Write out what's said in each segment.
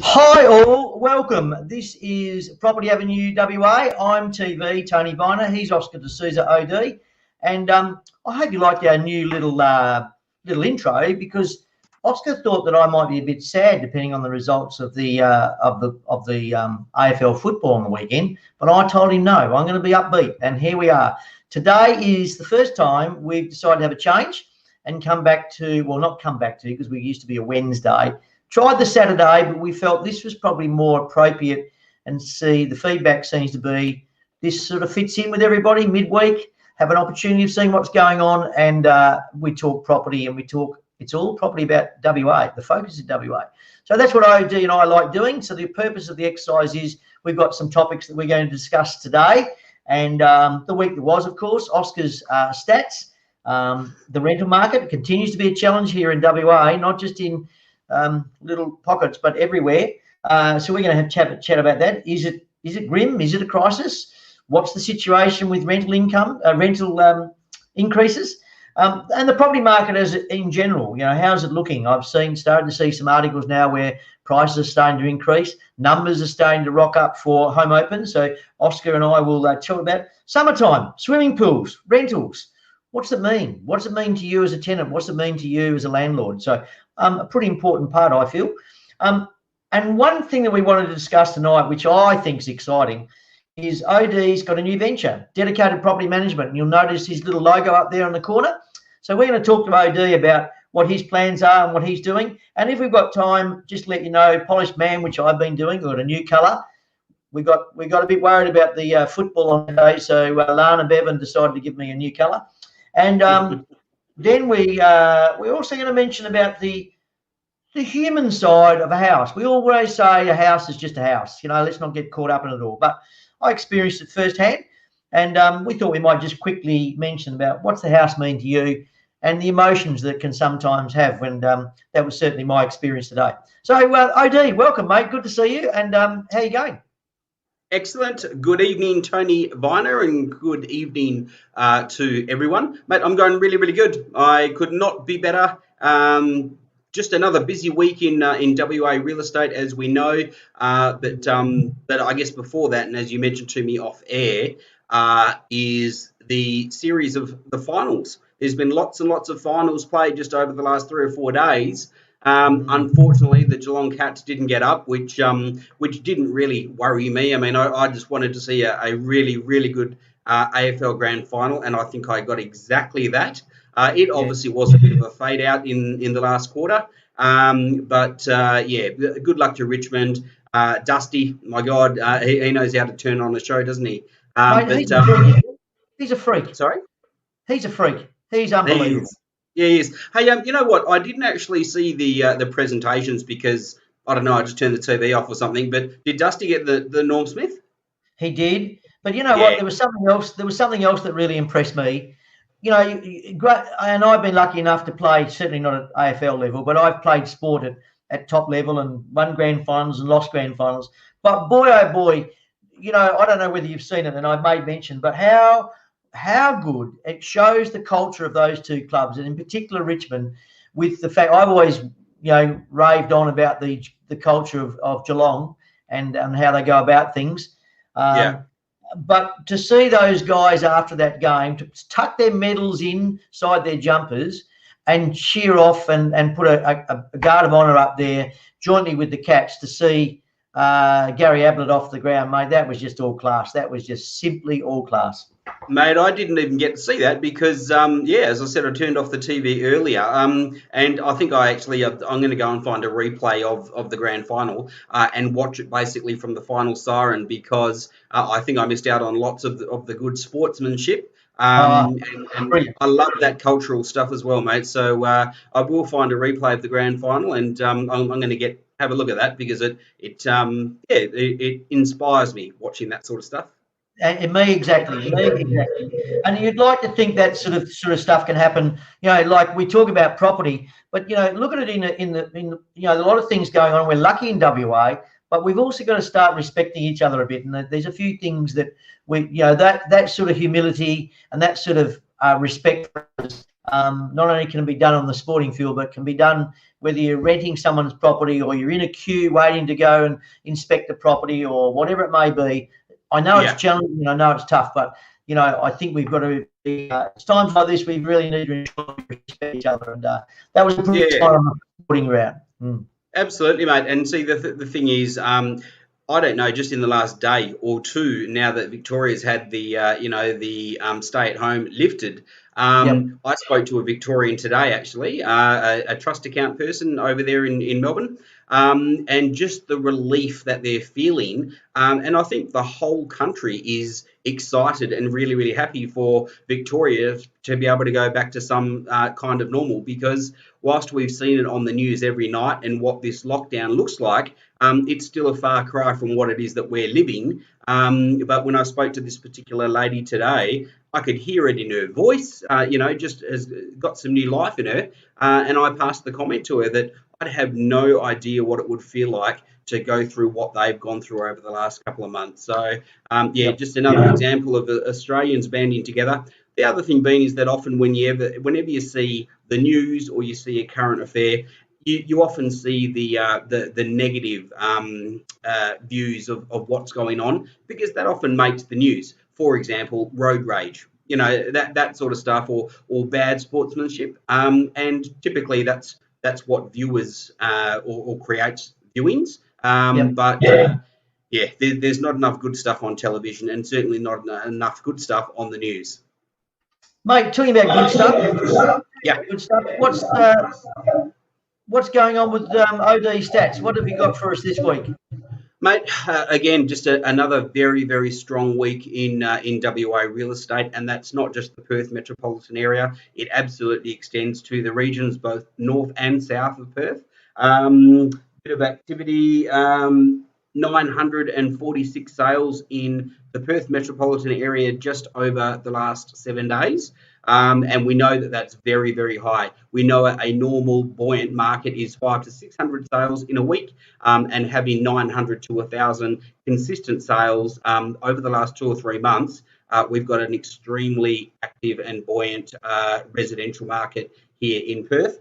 Hi all, welcome. This is Property Avenue WA. I'm TV, Tony Viner. He's Oscar D'Souza OD. And I hope you liked our new little intro, because Oscar thought that I might be a bit sad depending on the results of the AFL football on the weekend. But I told him no, I'm going to be upbeat. And here we are. Today is the first time we've decided to have a change and come back to, well, not come back to, because we used to be a Wednesday. Tried the Saturday, but we felt this was probably more appropriate, and see the feedback seems to be this sort of fits in with everybody midweek, have an opportunity of seeing what's going on, and we talk property, and it's all property about WA. The focus is WA. So that's what OD and I like doing. So the purpose of the exercise is we've got some topics that we're going to discuss today. And the week that was, of course, Oscar's stats. The rental market continues to be a challenge here in WA, not just in little pockets, but everywhere. So we're going to have a chat about that. Is it grim? Is it a crisis? What's the situation with rental income, increases, and the property market as in general? You know, how's it looking? I've started to see some articles now where prices are starting to increase, numbers are starting to rock up for home opens. So Oscar and I will talk about summertime, swimming pools, rentals. What's it mean? What does it mean to you as a tenant? What's it mean to you as a landlord? So a pretty important part, I feel. And one thing that we wanted to discuss tonight, which I think is exciting, is OD's got a new venture, Dedicated Property Management. And you'll notice his little logo up there in the corner. So we're going to talk to OD about what his plans are and what he's doing. And if we've got time, just let you know, Polished Man, which I've been doing, got a new colour. We got a bit worried about the football on the day, so Lana Bevan decided to give me a new colour. And then we're also going to mention about the human side of a house. We always say a house is just a house. You know, let's not get caught up in it all. But I experienced it firsthand, and we thought we might just quickly mention about what's the house mean to you and the emotions that can sometimes have. When that was certainly my experience today. So OD, welcome, mate. Good to see you. And how are you going? Excellent. Good evening, Tony Viner, and good evening to everyone. Mate, I'm going really, really good. I could not be better. Just another busy week in WA real estate, as we know. But I guess before that, and as you mentioned to me off air, is the series of the finals. There's been lots and lots of finals played just over the last 3 or 4 days. Unfortunately, the Geelong Cats didn't get up, which didn't really worry me. I mean, I just wanted to see a really, really good AFL Grand Final, and I think I got exactly that. It obviously was a bit of a fade out in the last quarter, but yeah, good luck to Richmond. Dusty, my God, he knows how to turn on the show, doesn't he? Mate, he's a freak. Sorry? He's a freak. He's unbelievable. Yeah, he is. Hey, you know what? I didn't actually see the presentations because, I don't know, I just turned the TV off or something. But did Dusty get the Norm Smith? He did. But you know what? There was something else. There was something else that really impressed me. You know, and I've been lucky enough to play, certainly not at AFL level, but I've played sport at top level and won grand finals and lost grand finals. But boy, oh boy, you know, I don't know whether you've seen it, and I made mention, but how good it shows the culture of those two clubs, and in particular Richmond, with the fact I've always, you know, raved on about the culture of Geelong and how they go about things. But to see those guys after that game to tuck their medals inside their jumpers and cheer off and put a guard of honour up there jointly with the Cats to see Gary Ablett off the ground, mate, that was just all class. That was just simply all class. Mate, I didn't even get to see that because, as I said, I turned off the TV earlier. And I think I'm going to go and find a replay of the grand final and watch it basically from the final siren because I think I missed out on lots of the good sportsmanship. And I love that cultural stuff as well, mate. So I will find a replay of the grand final, and I'm going to get have a look at that, because it inspires me watching that sort of stuff. And me exactly, and you'd like to think that sort of stuff can happen. Like we talk about property, but look at it in the a lot of things going on. We're lucky in WA, but we've also got to start respecting each other a bit. And there's a few things that that sort of humility and that sort of respect for others, not only can it be done on the sporting field, but can be done whether you're renting someone's property or you're in a queue waiting to go and inspect the property or whatever it may be. I know it's challenging, I know it's tough, but I think we've got to be. It's times like this we really need to ensure we respect each other, and that was a pretty time on the sporting ground. Absolutely, mate. And see, the thing is, I don't know, just in the last day or two, now that Victoria's had the stay at home lifted. I spoke to a Victorian today, actually, a trust account person over there in Melbourne, and just the relief that they're feeling. And I think the whole country is excited and really, really happy for Victoria to be able to go back to some kind of normal, because whilst we've seen it on the news every night and what this lockdown looks like, it's still a far cry from what it is that we're living. But when I spoke to this particular lady today, I could hear it in her voice, just has got some new life in her. And I passed the comment to her that I'd have no idea what it would feel like to go through what they've gone through over the last couple of months. So, just another example of Australians banding together. The other thing being is that often whenever you see the news or you see a current affair, you often see the negative views of what's going on, because that often makes the news. For example, road rage, that sort of stuff, or bad sportsmanship, and typically that's what viewers or creates viewings. But there's not enough good stuff on television, and certainly not enough good stuff on the news. Mate, talking about good stuff. Good stuff. What's going on with OD stats? What have you got for us this week? Mate, again, just another very, very strong week in WA real estate, and that's not just the Perth metropolitan area. It absolutely extends to the regions, both north and south of Perth. Bit of activity, 946 sales in the Perth metropolitan area just over the last 7 days. And we know that that's very, very high. We know a normal buoyant market is 500 to 600 sales in a week, and having 900 to 1,000 consistent sales over the last 2 or 3 months, we've got an extremely active and buoyant residential market here in Perth.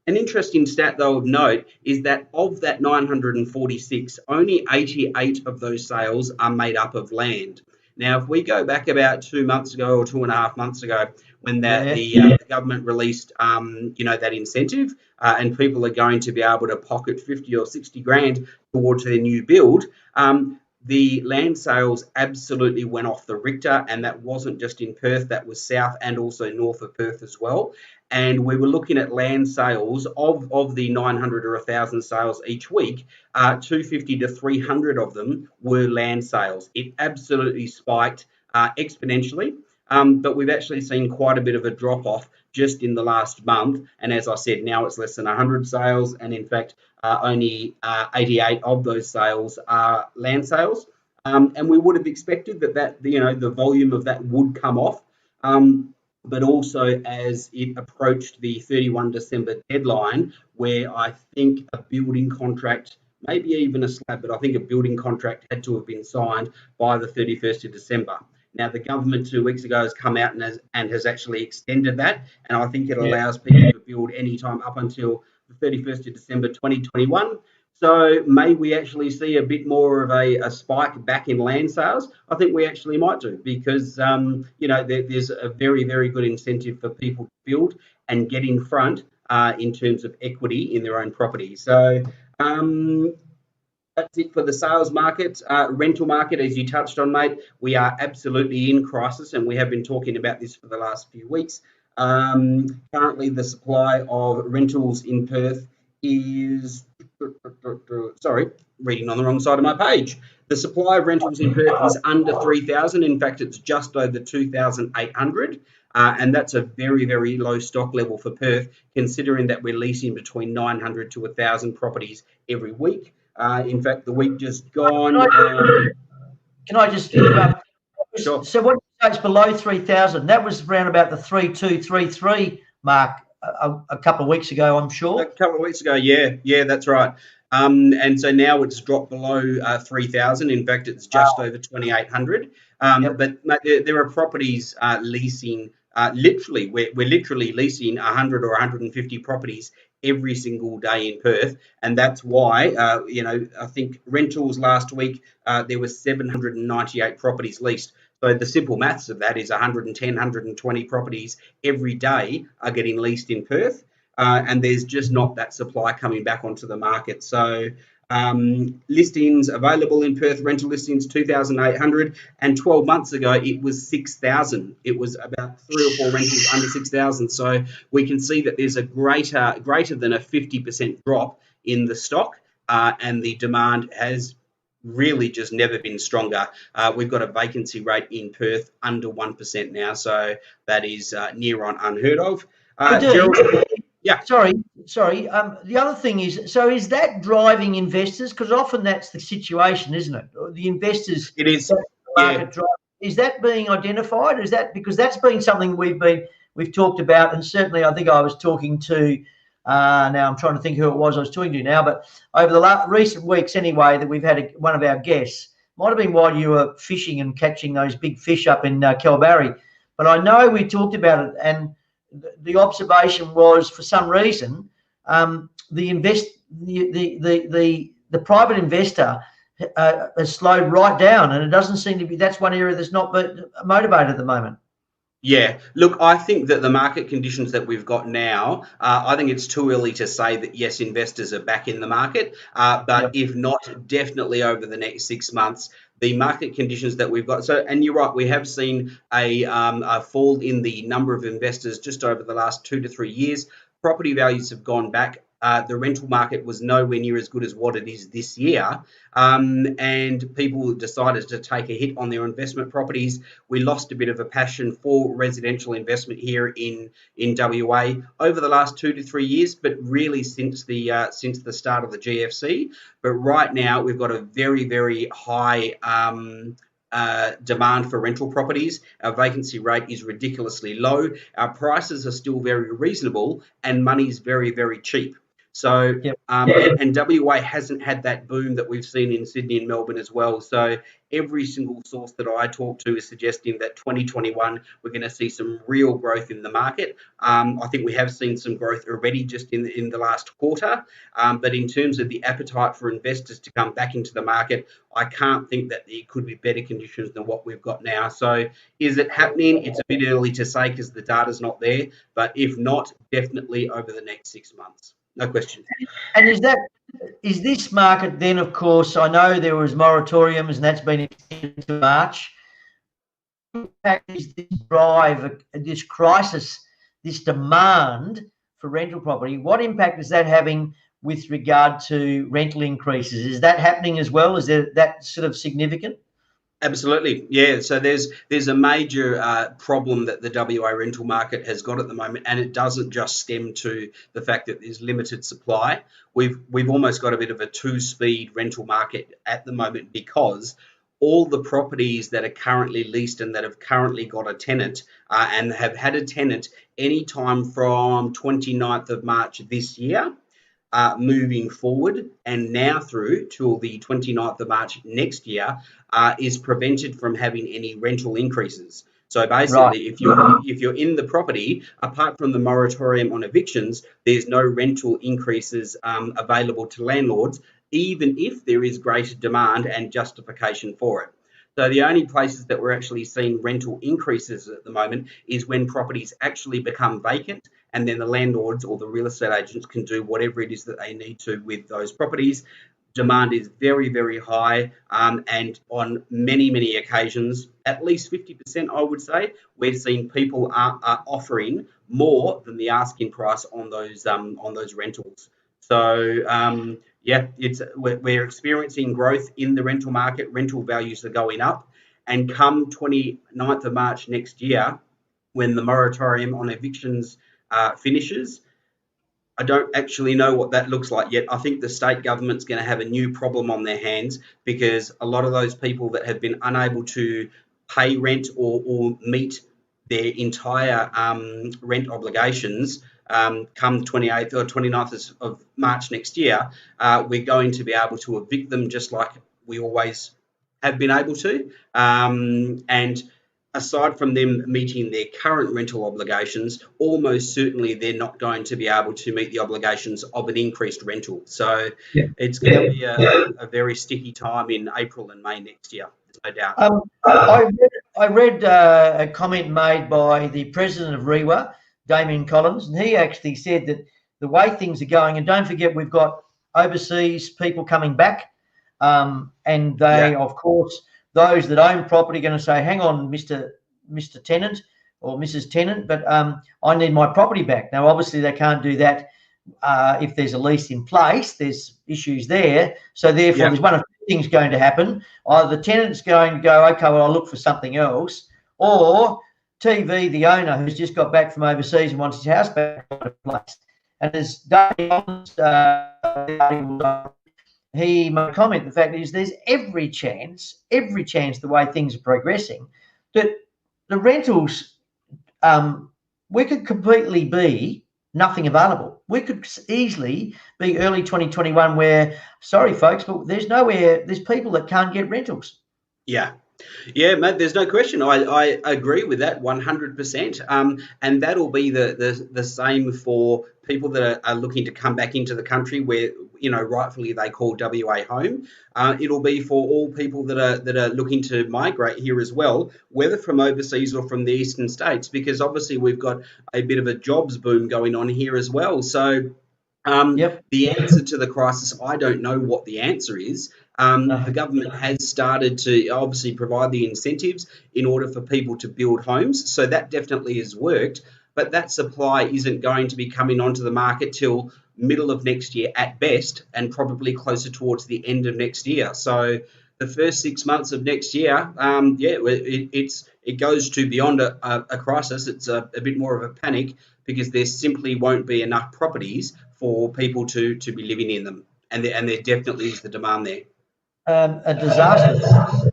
An interesting stat, though, of note is that of that 946, only 88 of those sales are made up of land. Now, if we go back about 2 months ago or 2.5 months ago, when the government released, that incentive, and people are going to be able to pocket 50 or 60 grand towards their new build, the land sales absolutely went off the Richter, and that wasn't just in Perth, that was south and also north of Perth as well. And we were looking at land sales of the 900 or 1,000 sales each week, 250 to 300 of them were land sales. It absolutely spiked exponentially, but we've actually seen quite a bit of a drop-off just in the last month. And as I said, now it's less than 100 sales, and in fact, only 88 of those sales are land sales. And we would have expected that the volume of that would come off. But also as it approached the 31 December deadline, where I think a building contract, maybe even a slab, but I think a building contract had to have been signed by the 31st of December. Now, the government 2 weeks ago has come out and has actually extended that, and I think it allows people to build anytime up until the 31st of December 2021. So may we actually see a bit more of a spike back in land sales? I think we actually might do, because there's a very, very good incentive for people to build and get in front in terms of equity in their own property. So that's it for the sales market. Rental market, as you touched on, mate, we are absolutely in crisis, and we have been talking about this for the last few weeks. Currently, the supply of rentals in Perth is sorry, reading on the wrong side of my page. The supply of rentals in Perth is under 3,000. In fact, it's just over 2,800. And that's a very, very low stock level for Perth, considering that we're leasing between 900 to 1,000 properties every week. In fact, the week just gone. Can I just interrupt? Sure. So what you say it's below 3,000? That was around about the 3,233 mark a couple of weeks ago, I'm sure. A couple of weeks ago, yeah, that's right. And so now it's dropped below 3,000. In fact, it's just over 2,800. But there are properties leasing. Literally, we're literally leasing 100 or 150 properties every single day in Perth, and that's why I think rentals last week there were 798 properties leased. So the simple maths of that is 110, 120 properties every day are getting leased in Perth. And there's just not that supply coming back onto the market. So listings available in Perth, rental listings 2,800, and 12 months ago it was 6,000. It was about 3 or 4 rentals under 6,000. So we can see that there's a greater than a 50% drop in the stock, and the demand has really just never been stronger. We've got a vacancy rate in Perth under 1% now, so that is near on unheard of. Gerald, yeah. Sorry. The other thing is, so is that driving investors? Because often that's the situation, isn't it? The investors. It is. Market drive. Is that being identified? Is that because that's been something we've talked about, and certainly I think I was talking to. Now I'm trying to think who it was I was talking to now, but over the recent weeks anyway, that we've had one of our guests. Might have been while you were fishing and catching those big fish up in Kelbarri, but I know we talked about it and. The observation was, for some reason, the private investor has slowed right down, and it doesn't seem to be. That's one area that's not motivated at the moment. Yeah, look, I think that the market conditions that we've got now, I think it's too early to say that, yes, investors are back in the market, but if not, definitely over the next 6 months, the market conditions that we've got. So, and you're right, we have seen a fall in the number of investors just over the last 2 to 3 years. Property values have gone back. The rental market was nowhere near as good as what it is this year, and people decided to take a hit on their investment properties. We lost a bit of a passion for residential investment here in WA over the last 2 to 3 years, but really since the start of the GFC. But right now we've got a very, very high demand for rental properties. Our vacancy rate is ridiculously low. Our prices are still very reasonable, and money's very, very cheap. So, and WA hasn't had that boom that we've seen in Sydney and Melbourne as well. So every single source that I talk to is suggesting that 2021, we're going to see some real growth in the market. I think we have seen some growth already just in the last quarter. But in terms of the appetite for investors to come back into the market, I can't think that there could be better conditions than what we've got now. So is it happening? It's a bit early to say because the data's not there. But if not, definitely over the next 6 months. No question. And is this market then, of course, I know there was moratoriums and that's been extended to March. In fact, is this drive, this crisis, this demand for rental property, what impact is that having with regard to rental increases? Is that happening as well? Is that sort of significant? Absolutely, yeah. So there's a major problem that the WA rental market has got at the moment, and it doesn't just stem to the fact that there's limited supply. We've almost got a bit of a two-speed rental market at the moment because all the properties that are currently leased and that have currently got a tenant and have had a tenant any time from 29th of March this year. Moving forward and now through till the 29th of March next year is prevented from having any rental increases. So basically, if you're in the property, apart from the moratorium on evictions, there's no rental increases available to landlords, even if there is greater demand and justification for it. So the only places that we're actually seeing rental increases at the moment is when properties actually become vacant, and then the landlords or the real estate agents can do whatever it is that they need to with those properties. Demand is very, very high, and on many, many occasions, at least 50%, I would say, we've seen people are offering more than the asking price on those rentals. So yeah, we're experiencing growth in the rental market. Rental values are going up, and come 29th of March next year, when the moratorium on evictions finishes, I don't actually know what that looks like yet. I think the state government's going to have a new problem on their hands, because a lot of those people that have been unable to pay rent or meet their entire rent obligations come 28th or 29th of March next year, we're going to be able to evict them just like we always have been able to. And aside from them meeting their current rental obligations, almost certainly they're not going to be able to meet the obligations of an increased rental. So it's going to be a very sticky time in April and May next year, there's no doubt. I read a comment made by the president of REWA, Damien Collins, and he actually said that the way things are going, and don't forget we've got overseas people coming back, and they, of course, those that own property are going to say, hang on, Mr. Tenant or Mrs. Tenant, but I need my property back. Now, obviously, they can't do that if there's a lease in place. There's issues there. So, therefore, there's one of two things going to happen. Either the tenant's going to go, okay, well, I'll look for something else, or TV, the owner, who's just got back from overseas and wants his house back in place. And as he made a comment, the fact is there's every chance, the way things are progressing, that the rentals, we could completely be nothing available. We could easily be early 2021 where, sorry folks, but there's people that can't get rentals. Yeah, mate, there's no question. I agree with that 100%. And that'll be the same for people that are looking to come back into the country where, rightfully they call WA home. It'll be for all people that are looking to migrate here as well, whether from overseas or from the eastern states, because obviously we've got a bit of a jobs boom going on here as well. So the answer to the crisis, I don't know what the answer is. The government has started to obviously provide the incentives in order for people to build homes. So that definitely has worked. But that supply isn't going to be coming onto the market till middle of next year at best, and probably closer towards the end of next year. So the first 6 months of next year, it goes to beyond a crisis. It's a bit more of a panic, because there simply won't be enough properties for people to be living in them. And there definitely is the demand there. A disaster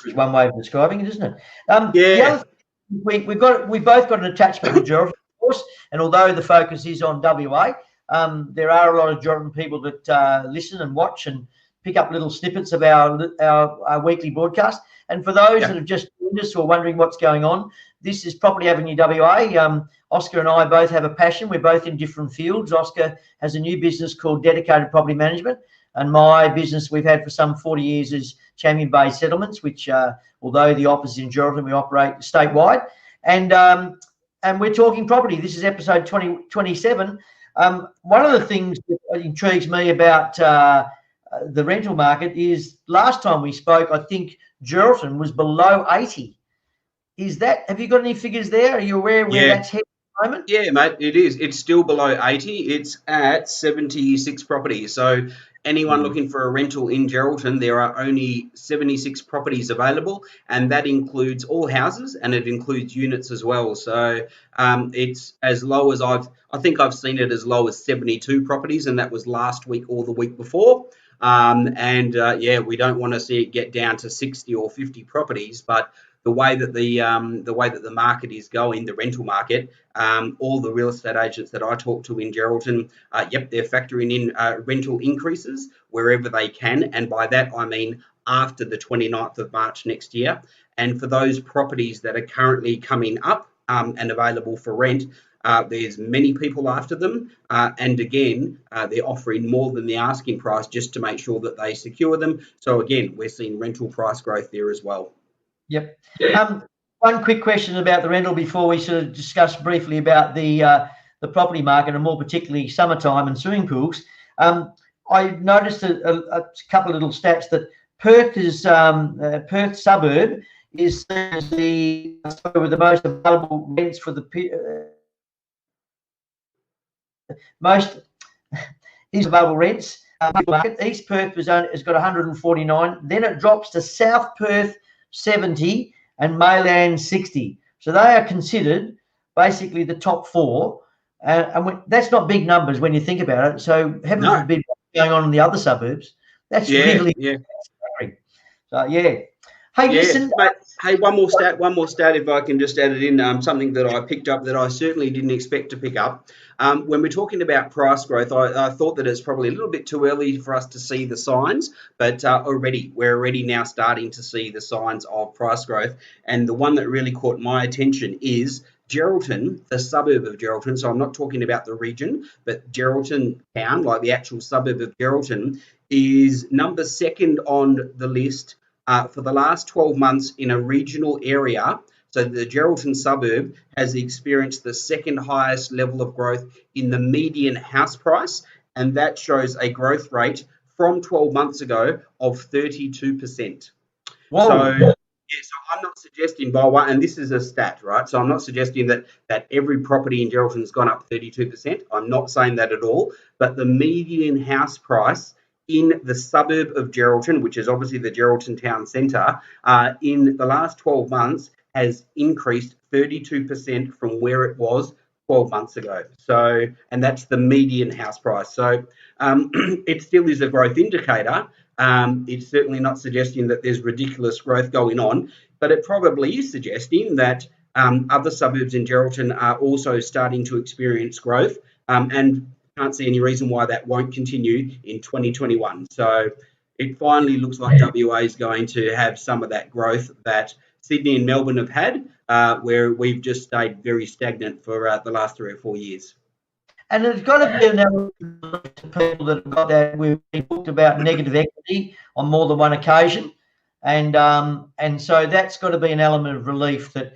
is one way of describing it, isn't it? The other thing, we've both got an attachment to Geraldton, of course, and although the focus is on WA, there are a lot of Geraldton people that listen and watch and pick up little snippets of our weekly broadcast. And for those that have just joined us or wondering what's going on, this is Property Avenue WA. Oscar and I both have a passion. We're both in different fields. Oscar has a new business called Dedicated Property Management, and my business we've had for some 40 years is Champion Bay Settlements, which, although the office is in Geraldton, we operate statewide. And we're talking property. This is episode 27. One of the things that intrigues me about the rental market is last time we spoke, I think Geraldton was below 80. Have you got any figures there? Are you aware where that's headed at the moment? Yeah, mate, it is. It's still below 80. It's at 76 properties. So anyone looking for a rental in Geraldton, there are only 76 properties available, and that includes all houses and it includes units as well. So it's as low as I think I've seen it as low as 72 properties, and that was last week or the week before. We don't want to see it get down to 60 or 50 properties, but the way that the market is going, the rental market, all the real estate agents that I talk to in Geraldton, they're factoring in rental increases wherever they can, and by that I mean after the 29th of March next year. And for those properties that are currently coming up and available for rent, there's many people after them, and again, they're offering more than the asking price just to make sure that they secure them. So again, we're seeing rental price growth there as well. Yep. One quick question about the rental before we sort of discuss briefly about the property market, and more particularly summertime and swimming pools. I noticed a couple of little stats that Perth suburb is the with the most available rents for the most. These are bubble rents. Market. East Perth has got 149. Then it drops to South Perth 70 and Mayland 60. So they are considered basically the top four. That's not big numbers when you think about it. So heaven forbid what's going on in the other suburbs. That's really scary. So yeah. Hey, listen, mate. Hey, one more stat. If I can just add it in, something that I picked up that I certainly didn't expect to pick up. When we're talking about price growth, I thought that it's probably a little bit too early for us to see the signs, but we're already now starting to see the signs of price growth. And the one that really caught my attention is Geraldton, the suburb of Geraldton. So I'm not talking about the region, but Geraldton town, like the actual suburb of Geraldton, is number 2nd on the list for the last 12 months in a regional area. So the Geraldton suburb has experienced the 2nd highest level of growth in the median house price, and that shows a growth rate from 12 months ago of 32%. Whoa. So I'm not suggesting by one, and this is a stat, right? So I'm not suggesting that every property in Geraldton has gone up 32%. I'm not saying that at all, but the median house price in the suburb of Geraldton, which is obviously the Geraldton town centre, in the last 12 months has increased 32% from where it was 12 months ago. So, and that's the median house price. So it still is a growth indicator. It's certainly not suggesting that there's ridiculous growth going on, but it probably is suggesting that other suburbs in Geraldton are also starting to experience growth, and can't see any reason why that won't continue in 2021. So it finally looks like WA is going to have some of that growth that Sydney and Melbourne have had, where we've just stayed very stagnant for the last 3 or 4 years. And there's got to be an element of people that have got that. We've talked about negative equity on more than one occasion, and so that's got to be an element of relief that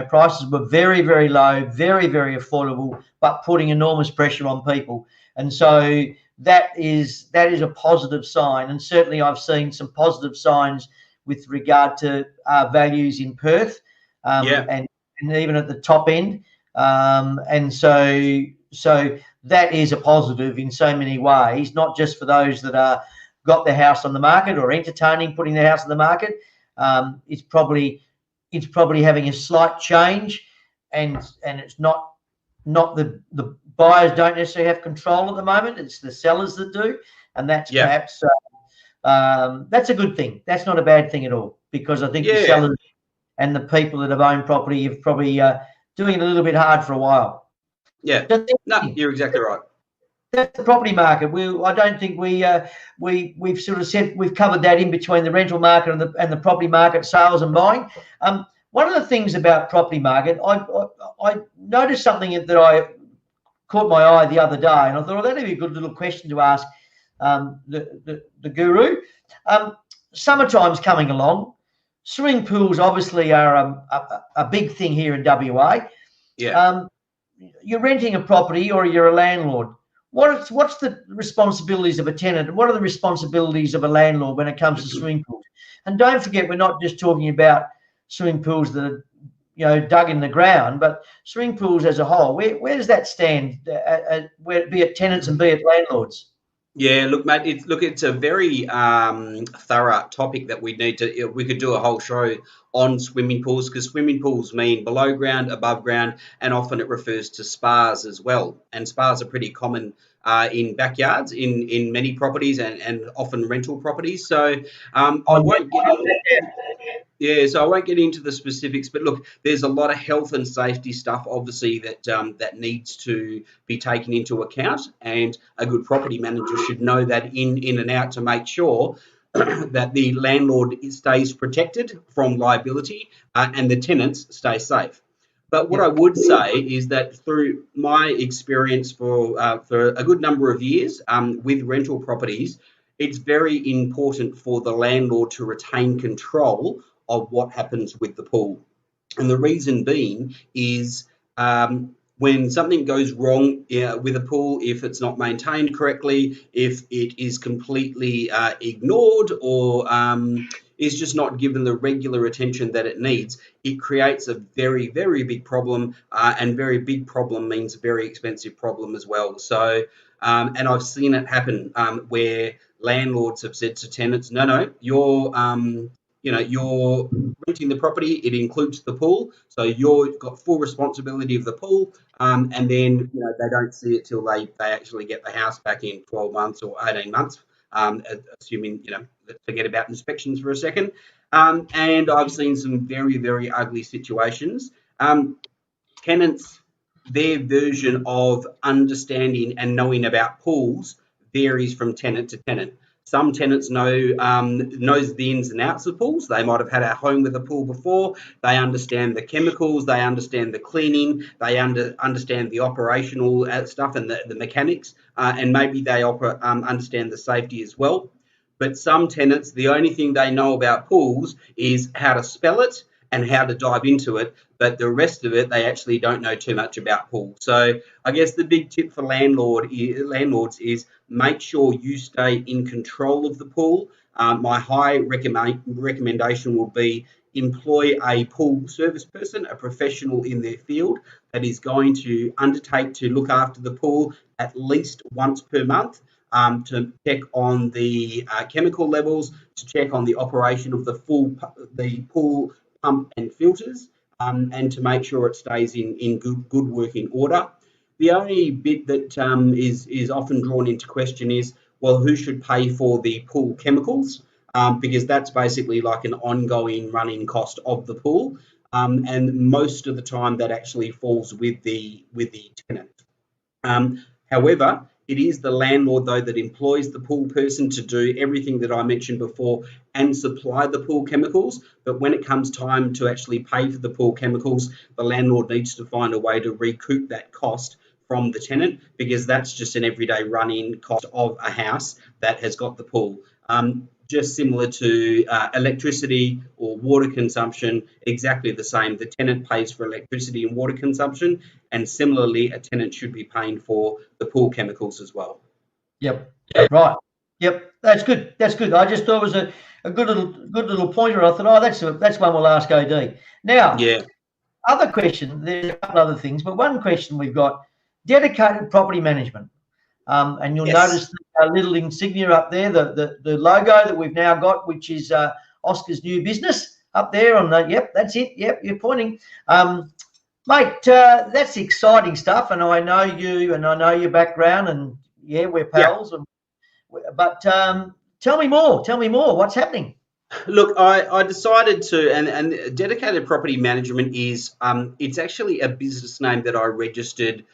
prices were very, very low, very, very affordable, but putting enormous pressure on people. And so that is a positive sign. And certainly I've seen some positive signs with regard to values in Perth, and even at the top end. And so that is a positive in so many ways, not just for those that are got their house on the market or entertaining putting their house on the market. It's probably having a slight change, and it's not the buyers don't necessarily have control at the moment. It's the sellers that do, and that's perhaps that's a good thing. That's not a bad thing at all, because I think the sellers and the people that have owned property have probably doing it a little bit hard for a while. Yeah, no, you're exactly right. That's the property market. I don't think we've sort of said we've covered that in between the rental market and the property market, sales and buying. One of the things about property market, I noticed something that I caught my eye the other day, and I thought, oh, that'd be a good little question to ask the guru. Summertime's coming along. Swimming pools obviously are a big thing here in WA. Yeah. You're renting a property or you're a landlord. What's the responsibilities of a tenant, and what are the responsibilities of a landlord when it comes to swimming pools? And don't forget, we're not just talking about swimming pools that are dug in the ground, but swimming pools as a whole. Where does that stand, be it tenants and be it landlords? Yeah, look, mate, it's a very thorough topic that we could do a whole show on swimming pools, because swimming pools mean below ground, above ground, and often it refers to spas as well. And spas are pretty common in backyards in many properties and often rental properties. So I won't get into so I won't get into the specifics, but look, there's a lot of health and safety stuff, obviously, that needs to be taken into account, and a good property manager should know that in and out to make sure that the landlord stays protected from liability and the tenants stay safe. But what I would say is that through my experience for a good number of years with rental properties, it's very important for the landlord to retain control of what happens with the pool. And the reason being is when something goes wrong with a pool, if it's not maintained correctly, if it is completely ignored or is just not given the regular attention that it needs, it creates a very, very big problem, and very big problem means very expensive problem as well. So And I've seen it happen where landlords have said to tenants, no, you're renting the property, it includes the pool, so you've got full responsibility of the pool, and then they don't see it till they actually get the house back in 12 months or 18 months, assuming, let's forget about inspections for a second. And I've seen some very, very ugly situations. Tenants, their version of understanding and knowing about pools varies from tenant to tenant. Some tenants knows the ins and outs of pools. They might have had a home with a pool before. They understand the chemicals. They understand the cleaning. They understand the operational stuff and the mechanics. And maybe they understand the safety as well. But some tenants, the only thing they know about pools is how to spell it and how to dive into it, but the rest of it, they actually don't know too much about pools. So I guess the big tip for landlords is make sure you stay in control of the pool. My high recommendation will be employ a pool service person, a professional in their field that is going to undertake to look after the pool at least once per month. To check on the chemical levels, to check on the operation of the pool pump and filters, and to make sure it stays in good working order. The only bit that is often drawn into question is, well, who should pay for the pool chemicals? Because that's basically like an ongoing running cost of the pool, and most of the time that actually falls with the tenant. However, it is the landlord, though, that employs the pool person to do everything that I mentioned before and supply the pool chemicals. But when it comes time to actually pay for the pool chemicals, the landlord needs to find a way to recoup that cost from the tenant, because that's just an everyday running cost of a house that has got the pool. Just similar to electricity or water consumption, exactly the same. The tenant pays for electricity and water consumption, and similarly, a tenant should be paying for the pool chemicals as well. Yep. Right. Yep. That's good. That's good. I just thought it was a good little pointer. I thought, oh, that's one we'll ask AD. Now, Yeah. other question. There's a couple other things, but one question we've got: dedicated property management. And you'll notice the little insignia up there, the logo that we've now got, which is Oscar's new business up there on the, yep, that's it. Yep, you're pointing. Mate, that's exciting stuff. And I know you and I know your background, and yeah, we're pals. But tell me more. Tell me more. What's happening? Look, I decided to, and dedicated property management is, it's actually a business name that I registered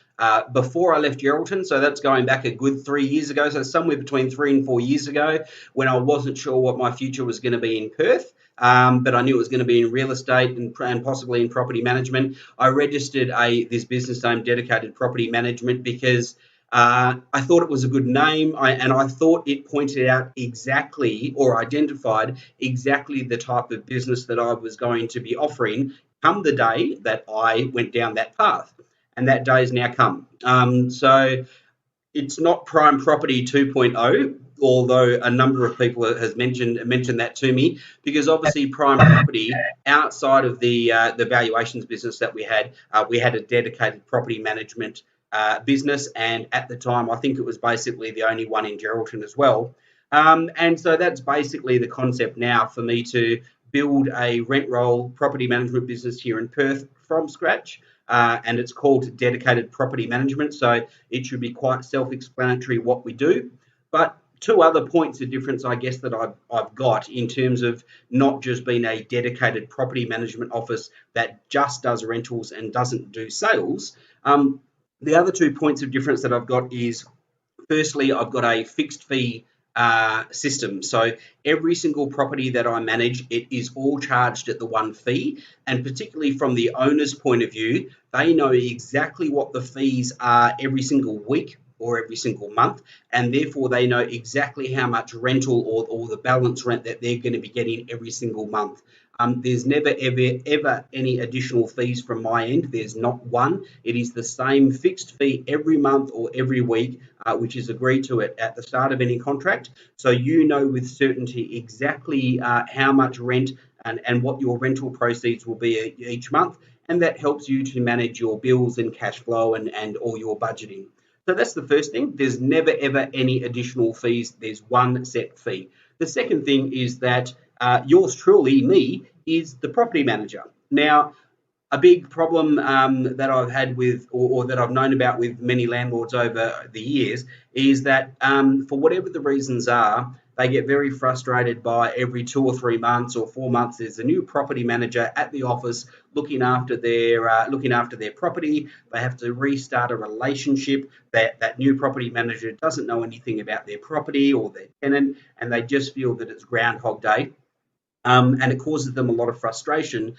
before I left Geraldton. So that's going back a good 3 years ago. So somewhere between 3 and 4 years ago, when I wasn't sure what my future was going to be in Perth. But I knew it was going to be in real estate and possibly in property management. I registered this business name, Dedicated Property Management, because I thought it was a good name, and I thought it pointed out exactly, or identified exactly, the type of business that I was going to be offering come the day that I went down that path. And that day has now come. So it's not Prime Property 2.0, although a number of people has mentioned that to me, because obviously Prime Property, outside of the valuations business that we had a dedicated property management business, and at the time I think it was basically the only one in Geraldton as well. And so that's basically the concept now for me to build a rent roll property management business here in Perth from scratch. And it's called Dedicated Property Management, so it should be quite self-explanatory what we do. But two other points of difference, I guess, that I've got in terms of not just being a dedicated property management office that just does rentals and doesn't do sales. The other 2 points of difference that I've got is, firstly, I've got a fixed fee system. So every single property that I manage, it is all charged at the one fee. And particularly from the owner's point of view, they know exactly what the fees are every single week or every single month, and therefore they know exactly how much rental or the balance rent that they're going to be getting every single month. There's never, ever any additional fees from my end. There's not one. It is the same fixed fee every month or every week, which is agreed to at the start of any contract. So you know with certainty exactly how much rent and what your rental proceeds will be each month. And that helps you to manage your bills and cash flow and all your budgeting. So that's the first thing. There's never ever any additional fees. There's one set fee. The second thing is that yours truly, me, is the property manager. Now, a big problem that I've had with, or that I've known about with many landlords over the years, is that for whatever the reasons are, they get very frustrated by every 2 or 3 months or 4 months. There's a new property manager at the office looking after their property. They have to restart a relationship. That new property manager doesn't know anything about their property or their tenant, and they just feel that it's Groundhog Day. And it causes them a lot of frustration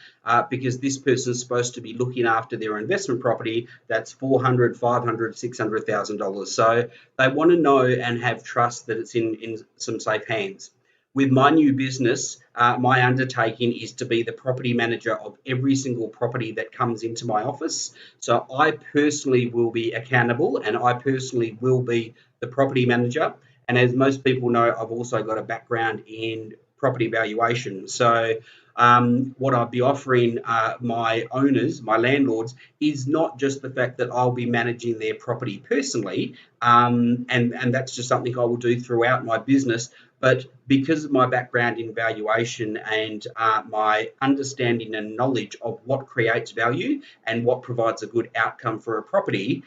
because this person is supposed to be looking after their investment property that's $400,000, $500,000, $600,000. So they want to know and have trust that it's in some safe hands. With my new business, my undertaking is to be the property manager of every single property that comes into my office. So I personally will be accountable, and I personally will be the property manager. And as most people know, I've also got a background in property valuation. So what I'll be offering my owners, my landlords, is not just the fact that I'll be managing their property personally, and that's just something I will do throughout my business, but because of my background in valuation and my understanding and knowledge of what creates value and what provides a good outcome for a property,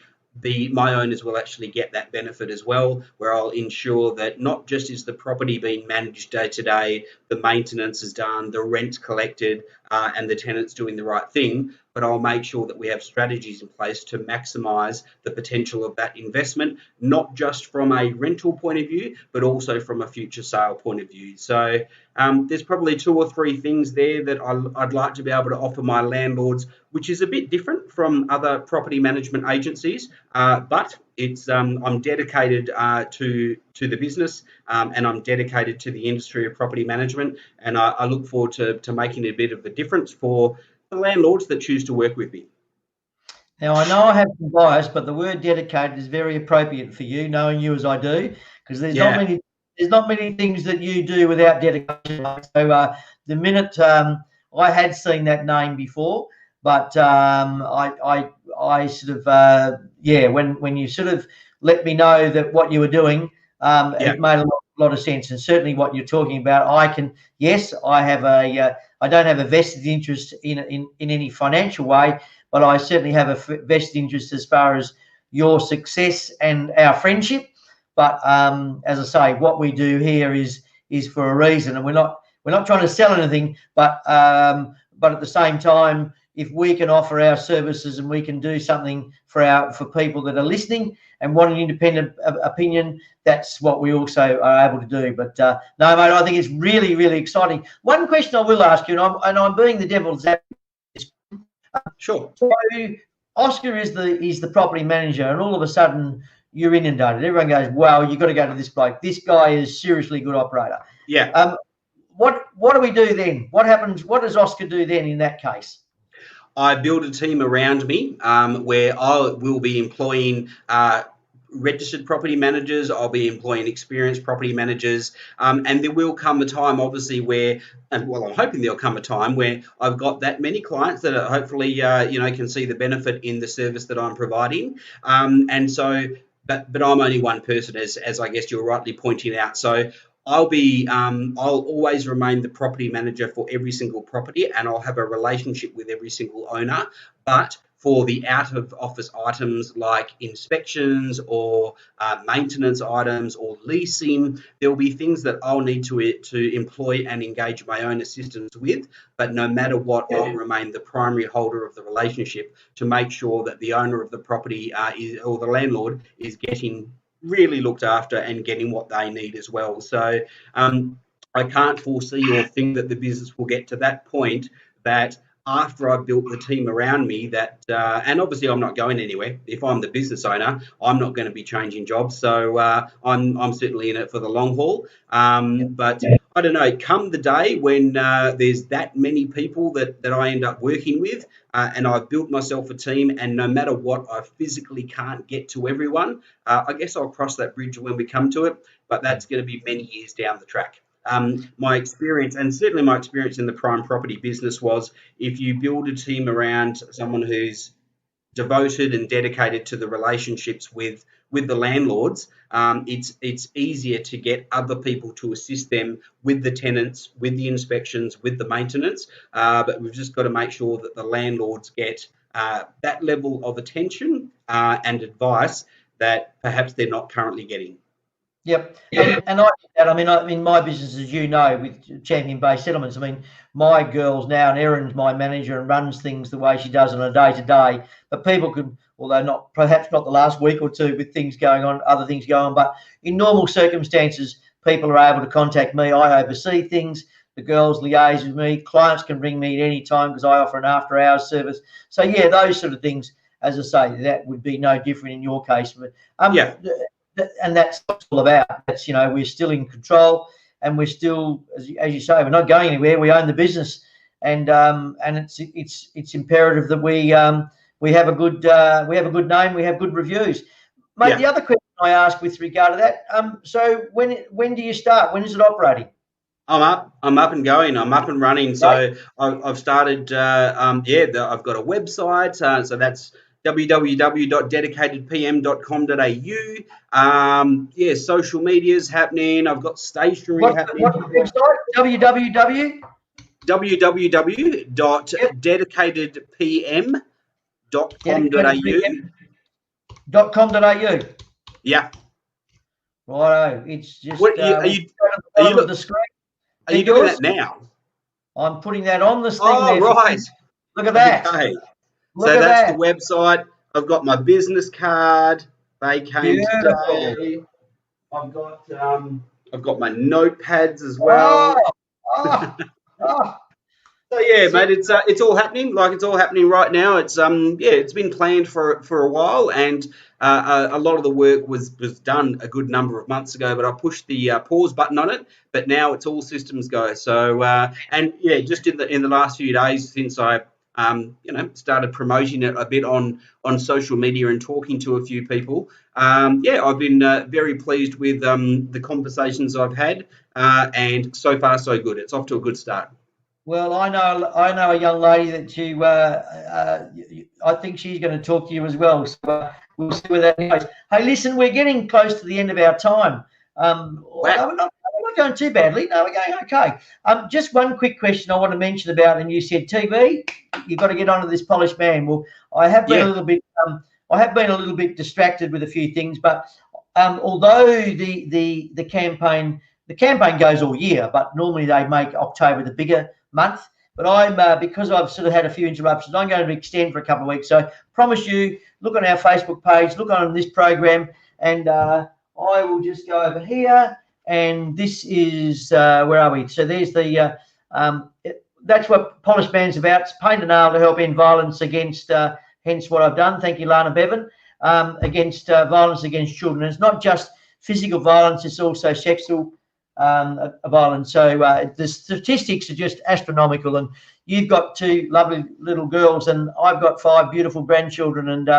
my owners will actually get that benefit as well, where I'll ensure that not just is the property being managed day to day, the maintenance is done, the rent collected, and the tenants doing the right thing, but I'll make sure that we have strategies in place to maximise the potential of that investment, not just from a rental point of view, but also from a future sale point of view. So there's probably 2 or 3 things there that I'd like to be able to offer my landlords, which is a bit different from other property management agencies, but it's I'm dedicated to the business, and I'm dedicated to the industry of property management, and I look forward to making a bit of a difference for the landlords that choose to work with me. Now, I know I have some bias, but the word dedicated is very appropriate for you, knowing you as I do, because there's not many things that you do without dedication. So the minute I had seen that name before, but I sort of when you sort of let me know that what you were doing, it made a lot of sense. And certainly what you're talking about, I don't have a vested interest in any financial way, but I certainly have a vested interest as far as your success and our friendship. But as I say, what we do here is for a reason, and we're not trying to sell anything, but at the same time, if we can offer our services and we can do something for people that are listening and want an independent opinion, that's what we also are able to do. But no, mate, I think it's really, really exciting. One question I will ask you, and I'm being the devil's advocate. Sure. So Oscar is the property manager, and all of a sudden you're inundated. Everyone goes, "Wow, you've got to go to this bloke. This guy is seriously good operator." Yeah. What do we do then? What happens? What does Oscar do then in that case? I build a team around me where I will be employing registered property managers. I'll be employing experienced property managers, and there will come a time, obviously, I'm hoping there'll come a time where I've got that many clients that hopefully can see the benefit in the service that I'm providing, and so. But I'm only one person, as I guess you're rightly pointing out. So I'll always remain the property manager for every single property, and I'll have a relationship with every single owner. But for the out of office items like inspections or maintenance items or leasing, there will be things that I'll need to employ and engage my own assistants with. But no matter what, I'll remain the primary holder of the relationship to make sure that the owner of the property or the landlord is getting really looked after and getting what they need as well. So I can't foresee or think that the business will get to that point that after I've built the team around me that, and obviously I'm not going anywhere. If I'm the business owner, I'm not going to be changing jobs. So I'm certainly in it for the long haul. But I don't know, come the day when there's that many people that I end up working with, and I've built myself a team, and no matter what, I physically can't get to everyone. I guess I'll cross that bridge when we come to it, but that's going to be many years down the track. My experience, and certainly my experience in the prime property business, was if you build a team around someone who's devoted and dedicated to the relationships with with the landlords, it's easier to get other people to assist them with the tenants, with the inspections, with the maintenance. But we've just got to make sure that the landlords get that level of attention and advice that perhaps they're not currently getting. Yep. And I mean, in my business, as you know, with champion-based settlements, I mean, my girls now, and Erin's my manager and runs things the way she does on a day-to-day. But people can, although perhaps not the last week or two with things going on, other things going on, but in normal circumstances, people are able to contact me. I oversee things. The girls liaise with me. Clients can ring me at any time because I offer an after-hours service. So, yeah, those sort of things, as I say, that would be no different in your case. But, yeah. And that's what it's all about. That's, you know, we're still in control, and we're still, as you say, we're not going anywhere. We own the business, and it's imperative that we have a good name, we have good reviews. Mate, yeah. The other question I asked with regard to that, so when do you start? When is it operating? I'm up and going. I'm up and running. So I've started. I've got a website. So that's www.dedicatedpm.com.au. Social media's happening. I've got stationery happening. What's the website? www.dedicatedpm.com.au. Yeah. Righto. It's just. Are you doing that now? I'm putting that on the thing. Oh, there. Right. Look at that. Okay. So that's the website. I've got my business card. They came today. I've got my notepads as well. So yeah, mate, it's all happening. Like, it's all happening right now. It's it's been planned for a while, and a lot of the work was done a good number of months ago. But I pushed the pause button on it. But now it's all systems go. So and yeah, just in the last few days since I started promoting it a bit on social media and talking to a few people. I've been very pleased with the conversations I've had, and so far so good. It's off to a good start. Well, I know a young lady that I think she's going to talk to you as well. So we'll see where that goes. Hey, listen, we're getting close to the end of our time. We're not going too badly. No, we're going okay. Just one quick question I want to mention about, and you said TV. You've got to get onto this polished man. Well, I have been a little bit. I have been a little bit distracted with a few things, but although the campaign goes all year, but normally they make October the bigger month. But I'm because I've sort of had a few interruptions, I'm going to extend for a couple of weeks. So promise you, look on our Facebook page, look on this program, and I will just go over here. And this is where are we? So there's the that's what Polished Man's about. It's paint and nail to help end violence against. Hence what I've done. Thank you, Lana Bevan. Against violence against children. And it's not just physical violence; it's also sexual violence. So the statistics are just astronomical. And you've got two lovely little girls, and I've got 5 beautiful grandchildren, and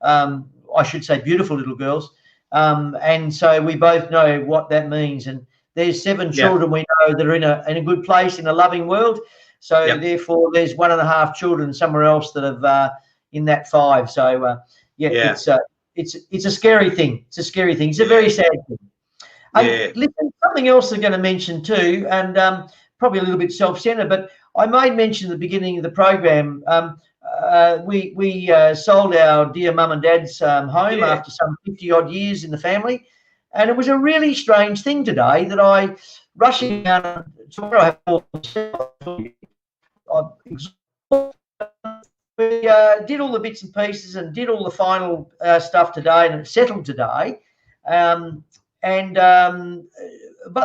I should say beautiful little girls. And so we both know what that means. And there's 7 children we know that are in a good place in a loving world. So therefore, there's 1.5 children somewhere else that have in that 5. So it's a scary thing. It's a scary thing. It's a very sad thing. Listen, something else I'm going to mention too, and probably a little bit self-centered, but I made mention at the beginning of the program. We sold our dear mum and dad's home after some 50 odd years in the family, and it was a really strange thing today that I rushing down. Tomorrow I have we did all the bits and pieces and did all the final stuff today, and it settled today. But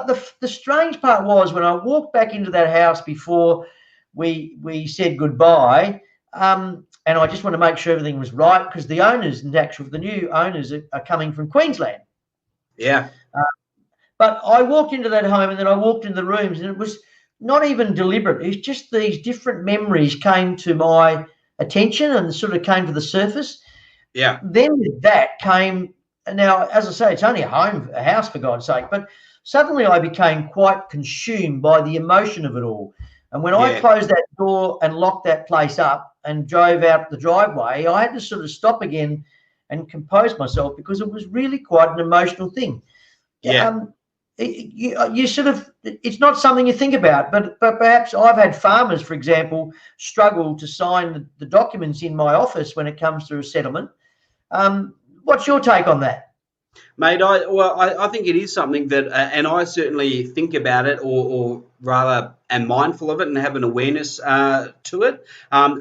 the strange part was when I walked back into that house before we said goodbye, and I just want to make sure everything was right, because the owners, the new owners are coming from Queensland. Yeah. But I walked into that home, and then I walked into the rooms, and it was not even deliberate. It's just these different memories came to my attention and sort of came to the surface. Yeah. Then with that came, now, as I say, it's only a house for God's sake, but suddenly I became quite consumed by the emotion of it all. And when I closed that door and locked that place up and drove out the driveway, I had to sort of stop again and compose myself, because it was really quite an emotional thing. Yeah. You sort of, it's not something you think about, but perhaps I've had farmers, for example, struggle to sign the documents in my office when it comes to a settlement. What's your take on that? Mate, I think it is something that, and I certainly think about it, or rather am mindful of it and have an awareness to it.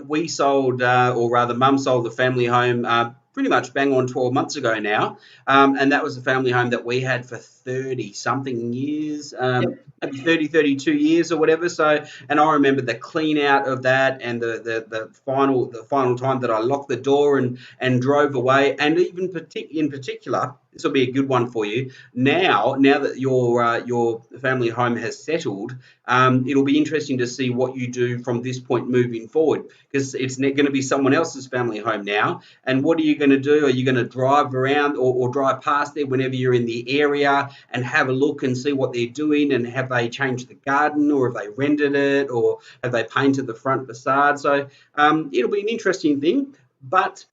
We sold, or rather Mum sold the family home pretty much bang on 12 months ago now. And that was a family home that we had for 30 something years, maybe 30, 32 years or whatever. So, and I remember the clean out of that, and the final time that I locked the door and drove away. And even in particular, this will be a good one for you. Now that your family home has settled, it'll be interesting to see what you do from this point moving forward, because it's going to be someone else's family home now. And what are you going to do? Are you going to drive around or drive past there whenever you're in the area and have a look and see what they're doing, and have they changed the garden, or have they rendered it, or have they painted the front facade? So it'll be an interesting thing. But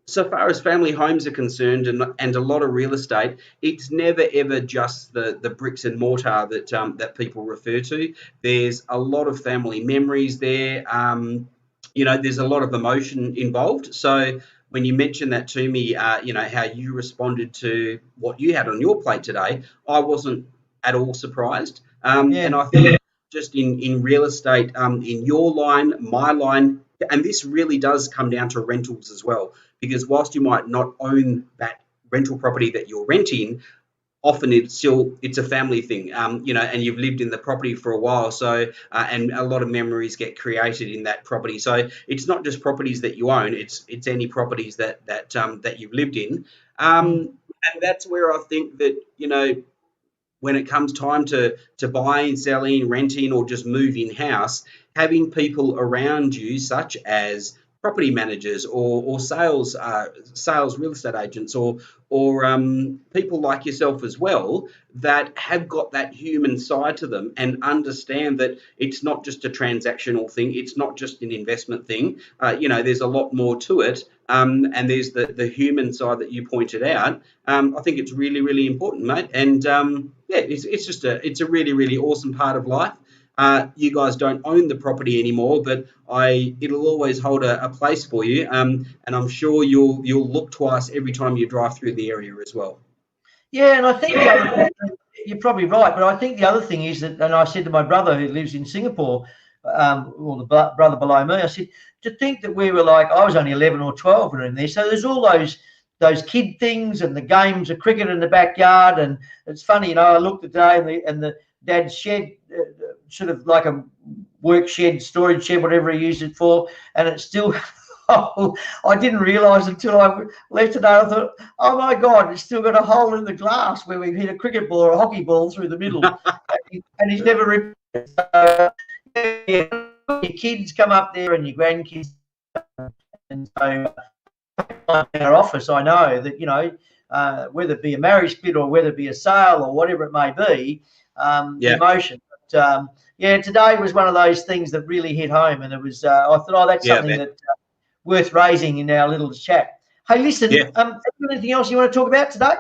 so far as family homes are concerned, and a lot of real estate, it's never ever just the bricks and mortar that people refer to. There's a lot of family memories there. There's a lot of emotion involved. So when you mentioned that to me, how you responded to what you had on your plate today, I wasn't at all surprised. And I think just in real estate, in your line, my line, and this really does come down to rentals as well, because whilst you might not own that rental property that you're renting, often it's a family thing, and you've lived in the property for a while, so and a lot of memories get created in that property. So it's not just properties that you own; it's any properties that you've lived in, and that's where I think that when it comes time to buying, selling, renting, or just moving house, having people around you, such as property managers or sales real estate agents, or people like yourself as well, that have got that human side to them and understand that it's not just a transactional thing, it's not just an investment thing. There's a lot more to it, and there's the human side that you pointed out. I think it's really, really important, mate. And it's a really, really awesome part of life. You guys don't own the property anymore, but it'll always hold a place for you. And I'm sure you'll look twice every time you drive through the area as well. Yeah, and I think you're probably right, but I think the other thing is that, and I said to my brother who lives in Singapore, or the brother below me, I said, to think that we were like, I was only 11 or 12 when in there. So there's all those kid things and the games of cricket in the backyard. And it's funny, I looked today and the dad's shed, sort of like a work shed, storage shed, whatever he used it for, and it's still I didn't realise until I left today. I thought, oh my God, it's still got a hole in the glass where we've hit a cricket ball or a hockey ball through the middle, and he's never repaired. Your kids come up there and your grandkids, and so in our office, I know that whether it be a marriage split or whether it be a sale or whatever it may be, emotion. But today was one of those things that really hit home, and it was. I thought, oh, that's something that worth raising in our little chat. Hey, listen, anything else you want to talk about today?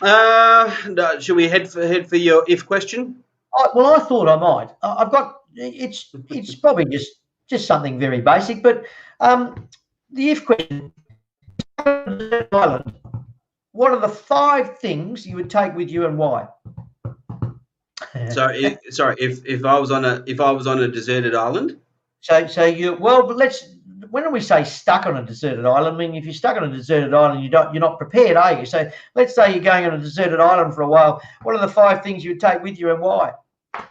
No, should we head for your if question? Well, I thought I might. I've got it's probably just something very basic, but the if question. Island. What are the 5 things you would take with you and why? So, if I was on a deserted island. So you but when we say stuck on a deserted island, I mean, if you're stuck on a deserted island, you're not prepared, are you? So let's say you're going on a deserted island for a while. What are the 5 things you would take with you and why?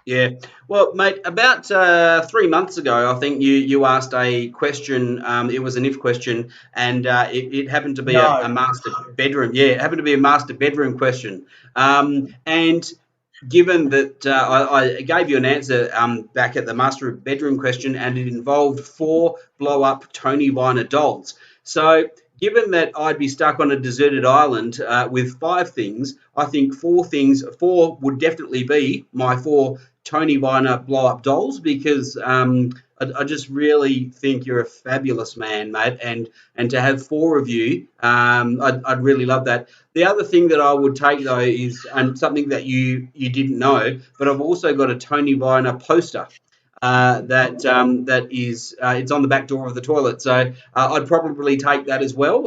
Yeah, well, mate, about 3 months ago, I think you asked a question. It was an if question, and it happened to be a master bedroom. Yeah, it happened to be a master bedroom question. And given that I gave you an answer back at the master bedroom question, and it involved 4 blow-up Tony Viner dolls. So given that I'd be stuck on a deserted island with 5 things, I think 4 would definitely be my 4 Tony Viner blow-up dolls, because I just really think you're a fabulous man, mate, and to have four of you, I'd really love that. The other thing that I would take though is something that you didn't know, but I've also got a Tony Viner poster. That is it's on the back door of the toilet, so I'd probably take that as well.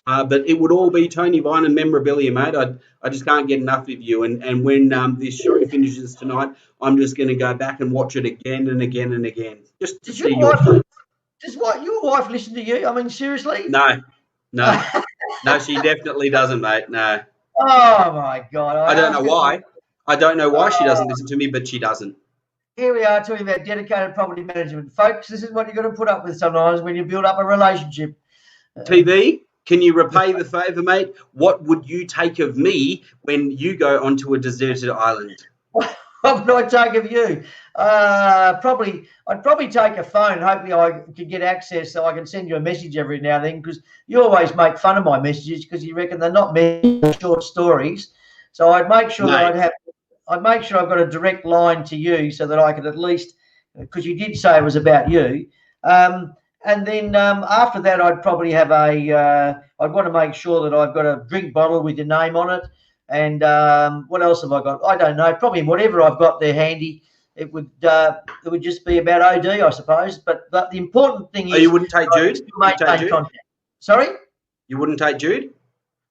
But it would all be Tony Viner memorabilia, mate. I just can't get enough of you. And when this show finishes tonight, I'm just going to go back and watch it again and again and again, just to see your face. Does your wife listen to you? I mean, seriously? No, no, she definitely doesn't, mate. No. Oh my God! I don't know why. I don't know why she doesn't listen to me, but she doesn't. Here we are talking about dedicated property management, folks. This is what you've got to put up with sometimes when you build up a relationship. TV. Can you repay the favour, mate? What would you take of me when you go onto a deserted island? What would I take of you? I'd probably take a phone. Hopefully I can get access so I can send you a message every now and then, because you always make fun of my messages because you reckon they're not many short stories. So I'd make sure that I'd make sure I've got a direct line to you so that I could at least, because you did say it was about you. And then after that, I'd probably have I'd want to make sure that I've got a drink bottle with your name on it. And what else have I got? I don't know. Probably whatever I've got there handy. It would just be about OD, I suppose. But the important thing is, you wouldn't take Jude? Sorry? You wouldn't take Jude?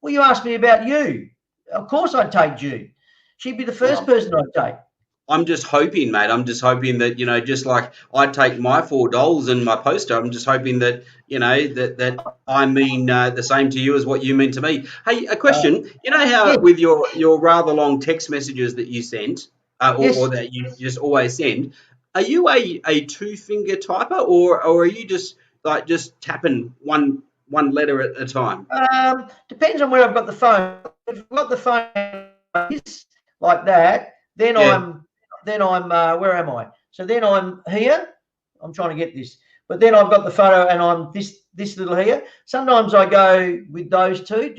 Well, you asked me about you. Of course I'd take Jude. She'd be the first person I'd take. I'm just hoping, mate. I'm just hoping that, just like I'd take my $4 and my poster, I'm just hoping that, that I mean the same to you as what you mean to me. Hey, a question. You know how with your rather long text messages that you sent, or that you just always send, are you a two-finger typer, or are you just tapping one letter at a time? Depends on where I've got the phone. If I've got the phone like that, then I'm where am I? So then I'm here. I'm trying to get this, but then I've got the photo and I'm this little here. Sometimes I go with those two.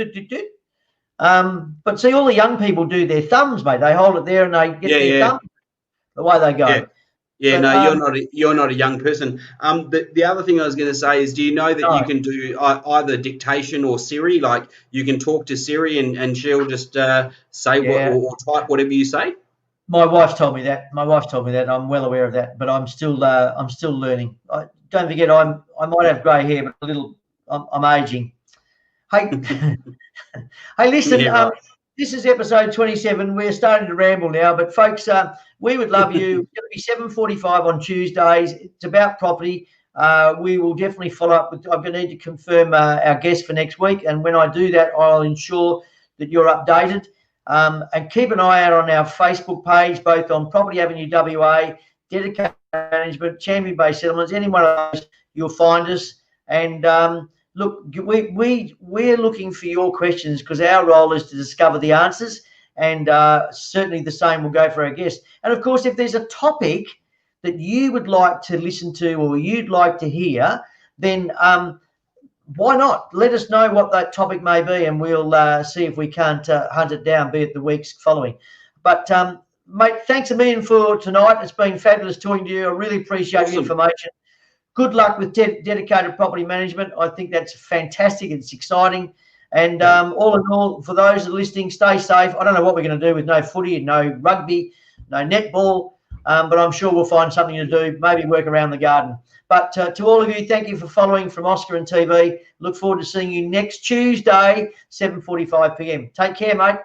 But see, all the young people do their thumbs, mate. They hold it there and they get their thumb the way they go. Yeah, but, you're not a young person. The other thing I was going to say is, do you know that you can do either dictation or Siri? Like you can talk to Siri and she'll just say what or type whatever you say. My wife told me that. I'm well aware of that, but I'm still learning. Don't forget, I might have grey hair, but I'm aging. Hey, hey, listen. This is episode 27. We're starting to ramble now, but folks, we would love you. It's going to be 7:45 on Tuesdays. It's about property. We will definitely follow up with. I'm going to need to confirm our guest for next week, and when I do that, I'll ensure that you're updated. And keep an eye out on our Facebook page, both on Property Avenue WA, Dedicated Management, Champion Bay Settlements. Any one of those, you'll find us. And look, we're looking for your questions because our role is to discover the answers, and certainly the same will go for our guests. And of course, if there's a topic that you would like to listen to or you'd like to hear, then why not? Let us know what that topic may be, and we'll see if we can't hunt it down, be it the weeks following. But mate, thanks a million for tonight. It's been fabulous talking to you. I really appreciate the information. Good luck with dedicated property management. I think that's fantastic. It's exciting. And all in all, for those that are listening, stay safe. I don't know what we're going to do with no footy, no rugby, no netball, but I'm sure we'll find something to do, maybe work around the garden. But to all of you, thank you for following from Oscar and TV. Look forward to seeing you next Tuesday, 7:45 p.m. Take care, mate.